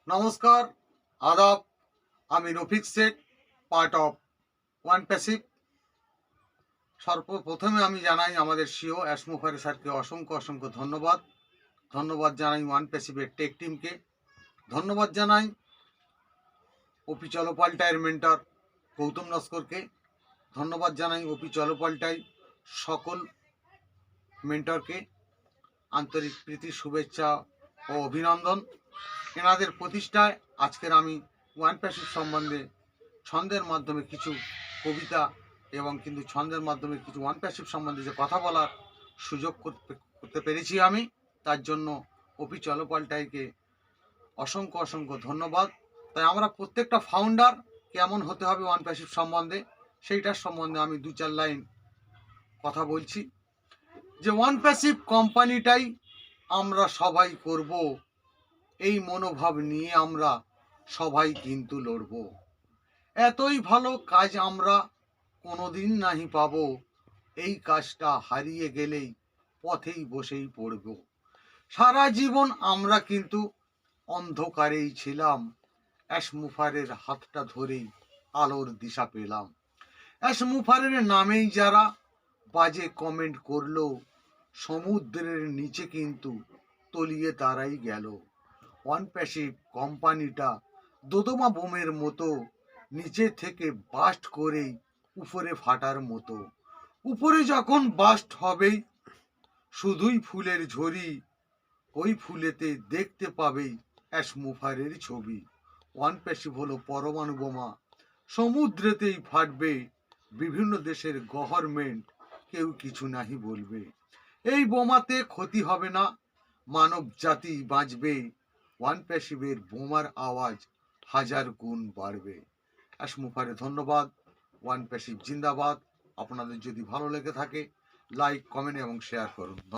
নমস্কার, আদাব। আমি Rafiq Sheikh, part of one passive. সর্বপ্রথমে আমি জানাই আমাদের সিও অ্যাসমোফারে স্যারকে অসংখ্য অসংখ্য ধন্যবাদ। ধন্যবাদ জানাই ওয়ান প্যাসিভের টেক টিমকে। ধন্যবাদ জানাই ওপি চলপাল্টাইয়ের মেন্টর গৌতম নস্করকে। ধন্যবাদ জানাই ওপি চলপাল্টাই সকল মেন্টরকে। আন্তরিক প্রীতি, শুভেচ্ছা ও অভিনন্দন। এনাদের প্রতিষ্ঠায় আজকের আমি ওয়ান প্যাসিভ সম্বন্ধে ছন্দের মাধ্যমে কিছু কবিতা এবং কিন্তু ছন্দের মাধ্যমে কিছু ওয়ান প্যাসিভ সম্বন্ধে যে কথা বলার সুযোগ করতে পেরেছি আমি, তার জন্য ওপি চলপাল্টাইকে অসংখ্য অসংখ্য ধন্যবাদ। তাই আমরা প্রত্যেকটা ফাউন্ডার কেমন হতে হবে ওয়ান প্যাসিভ সম্বন্ধে, সেইটার সম্বন্ধে আমি দু চার লাইন কথা বলছি। যে ওয়ান প্যাসিভ কোম্পানিটাই আমরা সবাই করব, এই মনোভাব নিয়ে আমরা সবাই কিন্তু লড়ব। এতই ভালো কাজ আমরা কোনোদিন নাহি পাব, এই কাজটা হারিয়ে গেলেই পথেই বসেই পড়ব। সারা জীবন আমরা কিন্তু অন্ধকারেই ছিলাম, অ্যাসমোফারের হাতটা ধরেই আলোর দিশা পেলাম। অ্যাসমোফারের নামেই যারা বাজে কমেন্ট করলো, সমুদ্রের নিচে কিন্তু তলিয়ে তারাই গেল। ওয়ান প্যাসিভ কোম্পানিটা দোদমা বোমের মতো, নিচে থেকে বাস্ট করেই উপরে ফাটার মতো। উপরে যখন বাস্ট হবেই শুধুই ফুলের ঝুড়ি, ওই ফুলেতে দেখতে পাবেই অ্যাসমোফারের ছবি। ওয়ান প্যাসিভ হলো পরমাণু বোমা, সমুদ্রেতেই ফাটবে, বিভিন্ন দেশের গভর্নমেন্ট কেউ কিছু নাহি বলবে। এই বোমাতে ক্ষতি হবে না, মানব জাতি বাঁচবে, ওয়ান প্যাসিভের বোমার আওয়াজ হাজার গুণ বাড়বে। অ্যাসমোফারে ধন্যবাদ। ওয়ান প্যাসিভ জিন্দাবাদ। আপনাদের যদি ভালো লেগে থাকে লাইক, কমেন্ট এবং শেয়ার করুন।